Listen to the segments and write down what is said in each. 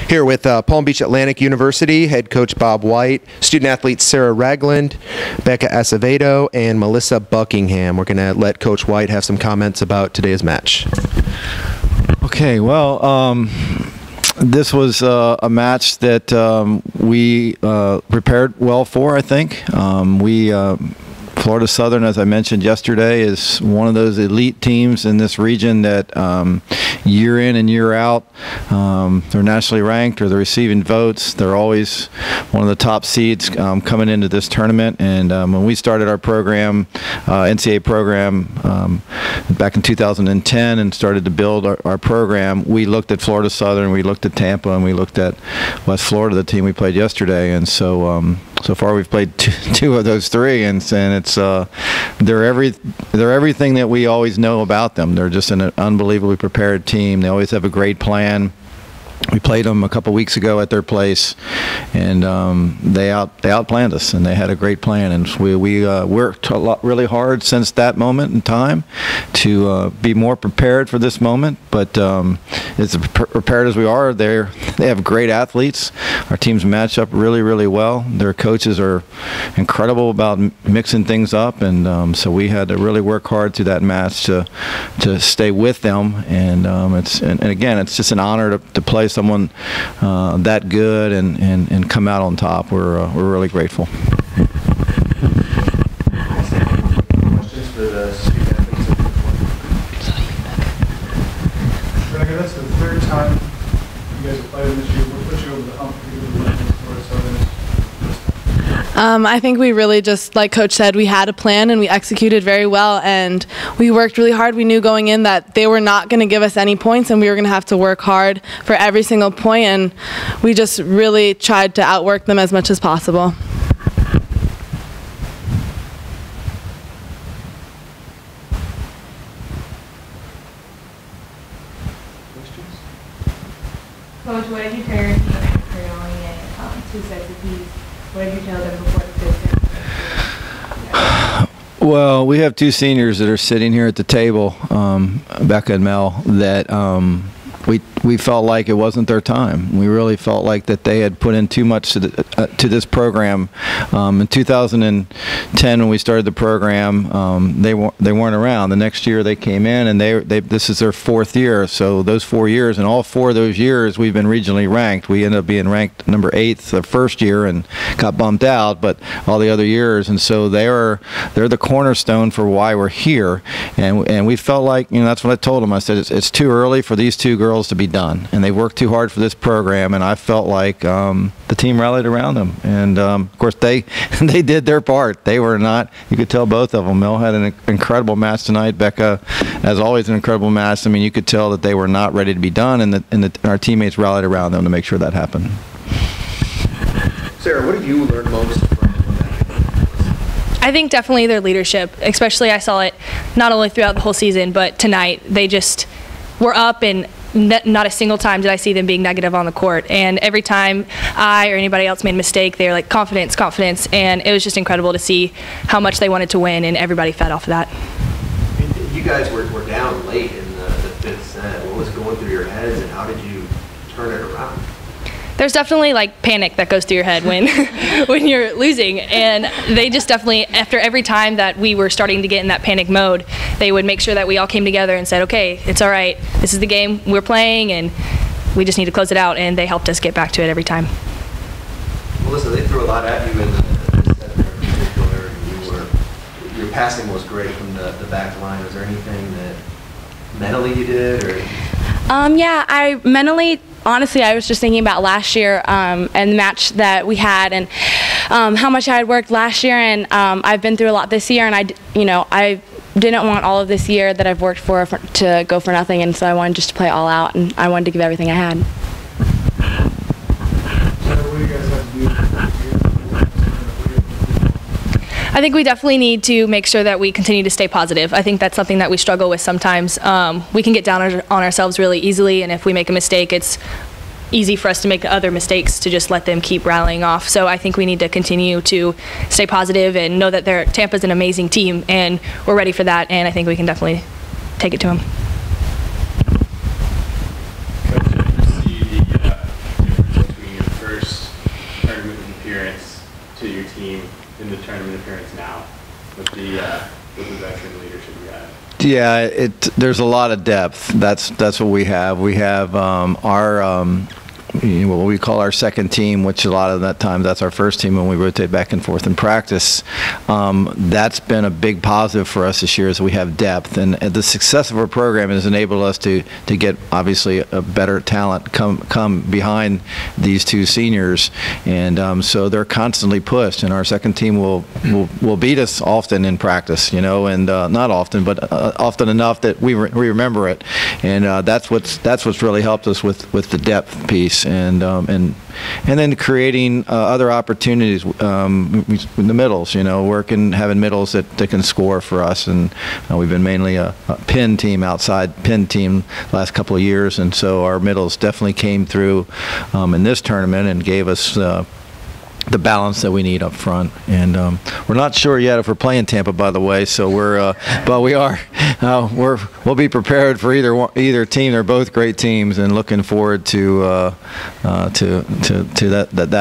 Here with Palm Beach Atlantic University head coach Bob White, student athletes Sarah Ragland, Becca Acevedo, and Melissa Buckingham. We're going to let Coach White have some comments about today's match. Okay, well, this was a match that we prepared well for, I think. Florida Southern, as I mentioned yesterday, is one of those elite teams in this region that year in and year out, they're nationally ranked or they're receiving votes. They're always one of the top seeds coming into this tournament. And when we started our program, NCAA program, back in 2010 and started to build our program, we looked at Florida Southern, we looked at Tampa, and we looked at West Florida, the team we played yesterday. And so so far we've played two of those three, and it's they're everything that we always know about them. They're just an unbelievably prepared team. They always have a great plan. We played them a couple weeks ago at their place, and they outplanned us, and they had a great plan. And we worked really hard since that moment in time to be more prepared for this moment. But as prepared as we are, they have great athletes. Our teams match up really, really well. Their coaches are incredible about mixing things up, and so we had to really work hard through that match to stay with them. And and again, it's just an honor to play someone that good and come out on top. We're really grateful. Questions for the student athletes? Rebecca, that's the third time you guys have played in this year. What put you over the hump for Southern? I think we really just, like Coach said, we had a plan and we executed very well, and we worked really hard. We knew going in that they were not going to give us any points, and we were going to have to work hard for every single point, and we just really tried to outwork them as much as possible. Coach, what did you tell your team after only in 2 sets apiece? What did you tell them before the fifth set? Well, we have two seniors that are sitting here at the table, Becca and Mel, that we felt like it wasn't their time. We really felt like that they had put in too much to this program. In 2010, when we started the program, they weren't around. The next year they came in, and this is their 4th year. So those 4 years, and all 4 of those years, we've been regionally ranked. We ended up being ranked number 8th the first year and got bumped out, but all the other years. And so they're the cornerstone for why we're here. And we felt like, that's what I told them. I said it's too early for these two girls to be done, and they worked too hard for this program, and I felt like the team rallied around them, and of course they did their part. They were not, you could tell both of them. Mel had an incredible match tonight. Becca, as always, an incredible match. I mean, you could tell that they were not ready to be done, and our teammates rallied around them to make sure that happened. Sarah, what have you learned most from that? I think definitely their leadership, especially I saw it not only throughout the whole season, but tonight. They just were up, and not a single time did I see them being negative on the court. And every time I or anybody else made a mistake, they were like, confidence, confidence. And it was just incredible to see how much they wanted to win, and everybody fed off of that. You guys were down late in the 5th set. What was going through your heads, and how did you turn it around? There's definitely like panic that goes through your head when when you're losing, and they just definitely, after every time that we were starting to get in that panic mode, they would make sure that we all came together and said, okay, it's all right, this is the game we're playing, and we just need to close it out, and they helped us get back to it every time. Melissa, they threw a lot at you in the set there in particular. Your passing was great from the back line. Was there anything that mentally you did, or? Yeah, I mentally, honestly, I was just thinking about last year and the match that we had, and how much I had worked last year, and I've been through a lot this year, and I didn't want all of this year that I've worked for to go for nothing, and so I wanted just to play all out, and I wanted to give everything I had. I think we definitely need to make sure that we continue to stay positive. I think that's something that we struggle with sometimes. We can get down on ourselves really easily, and if we make a mistake, it's easy for us to make other mistakes to just let them keep rallying off. So I think we need to continue to stay positive and know that Tampa's an amazing team, and we're ready for that, and I think we can definitely take it to them. to your team in the tournament appearance now with the veteran leadership you have? Yeah, there's a lot of depth. That's what we have. We have our what we call our second team, which a lot of that time that's our first team when we rotate back and forth in practice. That's been a big positive for us this year, is we have depth, and the success of our program has enabled us to get obviously a better talent come behind these two seniors, and so they're constantly pushed. And our second team will beat us often in practice, and not often, but often enough that we remember it, and that's what's really helped us with the depth piece. And then creating other opportunities in the middles, having middles that can score for us. And we've been mainly a pin team, outside pin team the last couple of years, and so our middles definitely came through in this tournament and gave us the balance that we need up front. And we're not sure yet if we're playing Tampa, by the way. So but we are. We'll be prepared for either team. They're both great teams, and looking forward to that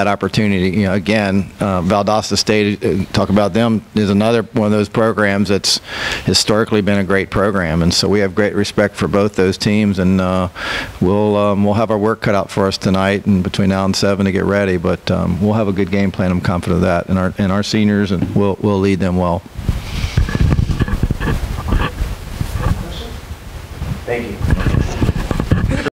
opportunity. Again, Valdosta State. Talk about them is another one of those programs that's historically been a great program, and so we have great respect for both those teams. And we'll have our work cut out for us tonight and between now and 7 to get ready. But we'll have a good game plan. I'm confident of that, and our seniors, and we'll lead them well. Thank you.